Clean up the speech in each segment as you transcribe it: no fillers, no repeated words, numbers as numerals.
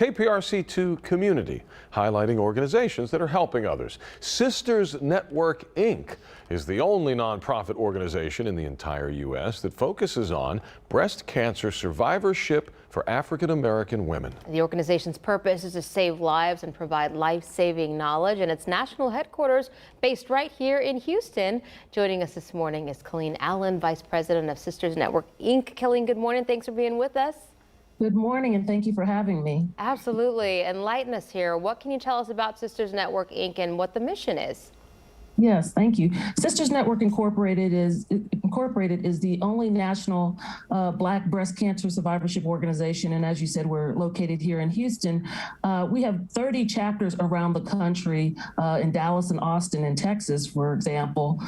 KPRC2 Community, highlighting organizations that are helping others. Sisters Network, Inc. is the only nonprofit organization in the entire U.S. that focuses on breast cancer survivorship for African American women. The organization's purpose is to save lives and provide life-saving knowledge, and its national headquarters based right here in Houston. Joining us this morning is Colleen Allen, Vice President of Sisters Network, Inc. Colleen, good morning. Thanks for being with us. Good morning, and thank you for having me. Absolutely. Enlighten us here. What can you tell us about Sisters Network, Inc. and what the mission is? Yes, thank you. Sisters Network Incorporated is the only national Black breast cancer survivorship organization. And as you said, we're located here in Houston. We have 30 chapters around the country, in Dallas and Austin and Texas, for example.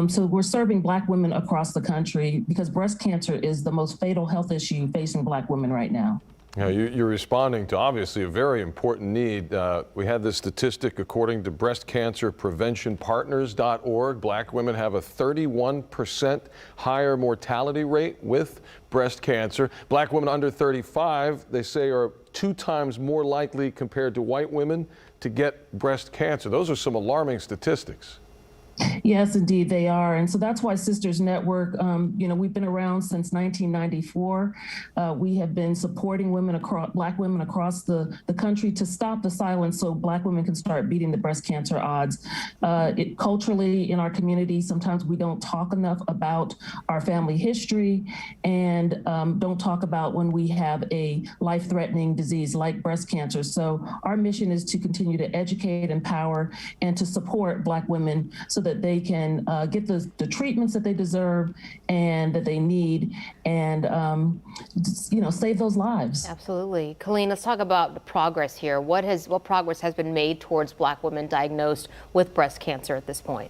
So we're serving Black women across the country because breast cancer is the most fatal health issue facing Black women right now. Yeah, you're responding to obviously a very important need. We had this statistic according to breastcancerpreventionpartners.org. Black women have a 31% higher mortality rate with breast cancer. Black women under 35, they say, are 2 times more likely compared to white women to get breast cancer. Those are some alarming statistics. Yes, indeed they are. And so that's why Sisters Network, we've been around since 1994. We have been supporting Black women across the country to stop the silence so Black women can start beating the breast cancer odds. Culturally, in our community, sometimes we don't talk enough about our family history and don't talk about when we have a life-threatening disease like breast cancer. So our mission is to continue to educate, empower, and to support Black women so that they can get the treatments that they deserve and that they need, and save those lives. Absolutely. Colleen, let's talk about the progress here. What progress has been made towards Black women diagnosed with breast cancer at this point?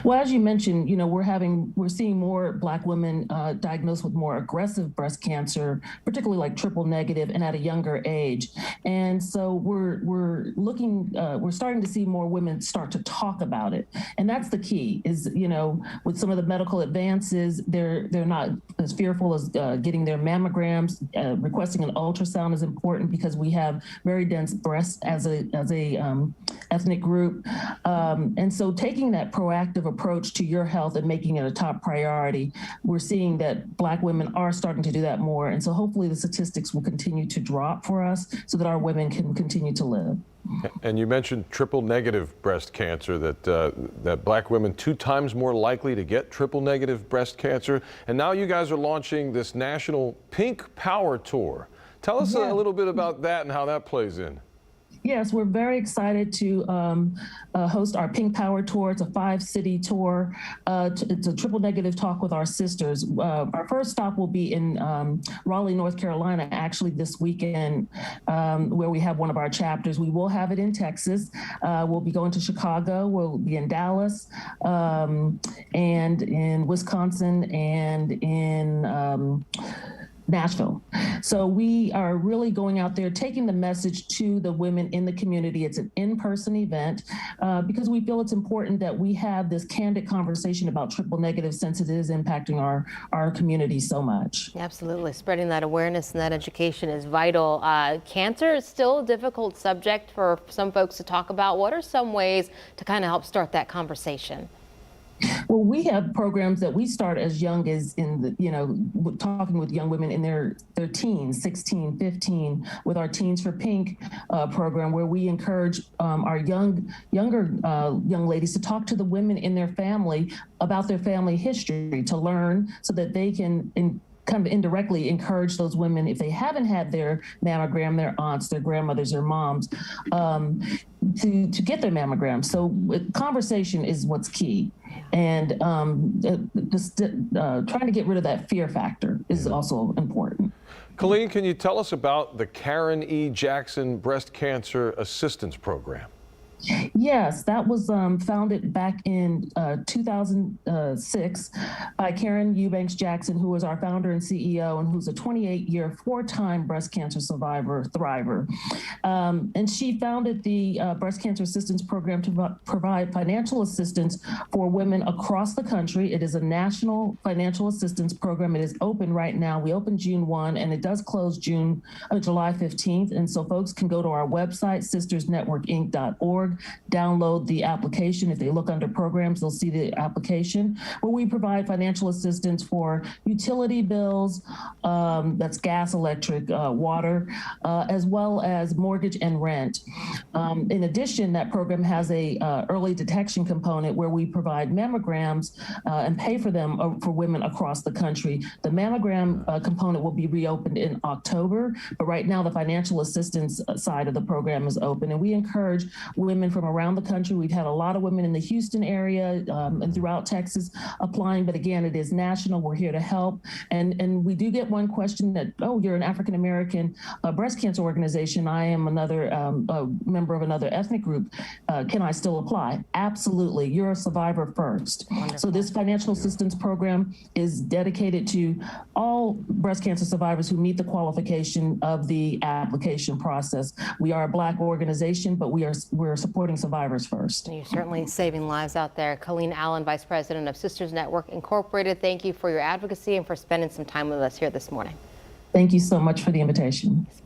Well, as you mentioned, we're seeing more Black women diagnosed with more aggressive breast cancer, particularly like triple negative and at a younger age. And so we're starting to see more women start to talk about it. And that's the key is, with some of the medical advances, they're not as fearful as getting their mammograms. Requesting an ultrasound is important because we have very dense breasts as a ethnic group. And so taking that proactive approach to your health and making it a top priority, we're seeing that Black women are starting to do that more. And so hopefully the statistics will continue to drop for us so that our women can continue to live. And you mentioned triple negative breast cancer, that Black women 2 times more likely to get triple negative breast cancer. And now you guys are launching this national Pink Power Tour. Tell us a little bit about that and how that plays in. Yes, we're very excited to host our Pink Power Tour. It's a 5-city tour. It's a triple negative talk with our sisters. Our first stop will be in Raleigh, North Carolina, actually this weekend, where we have one of our chapters. We will have it in Texas. We'll be going to Chicago. We'll be in Dallas, and in Wisconsin, and in Nashville. So we are really going out there, taking the message to the women in the community. It's an in-person event because we feel it's important that we have this candid conversation about triple negative since it is impacting our community so much. Absolutely. Spreading that awareness and that education is vital. Cancer is still a difficult subject for some folks to talk about. What are some ways to kind of help start that conversation? Well, we have programs that we start as young as talking with young women in their teens, 16, 15, with our Teens for Pink program, where we encourage our younger young ladies to talk to the women in their family about their family history, to learn so that they can kind of indirectly encourage those women, if they haven't had their mammogram, their aunts, their grandmothers, their moms, to get their mammogram. So conversation is what's key. And trying to get rid of that fear factor is also important. Colleen, can you tell us about the Karen E. Jackson Breast Cancer Assistance Program? Yes, that was founded back in 2006 by Karen Eubanks Jackson, who was our founder and CEO, and who's a 28-year, four-time breast cancer survivor, thriver. And she founded the Breast Cancer Assistance Program to provide financial assistance for women across the country. It is a national financial assistance program. It is open right now. We opened June 1, and it does close July 15th. And so folks can go to our website, sistersnetworkinc.org, download the application. If they look under programs, they'll see the application, where we provide financial assistance for utility bills, that's gas, electric, water, as well as mortgage and rent. In addition, that program has a early detection component where we provide mammograms and pay for them for women across the country. The mammogram component will be reopened in October, but right now the financial assistance side of the program is open, and we encourage women from around the country. We've had a lot of women in the Houston area and throughout Texas applying, but again, it is national. We're here to help. And we do get one question that, oh, you're an African-American breast cancer organization. I am another member of another ethnic group. Can I still apply? Absolutely. You're a survivor first. Wonderful. So this financial assistance program is dedicated to all breast cancer survivors who meet the qualification of the application process. We are a Black organization, but we're supporting survivors first. You're certainly saving lives out there. Colleen Allen, Vice President of Sisters Network Incorporated, thank you for your advocacy and for spending some time with us here this morning. Thank you so much for the invitation.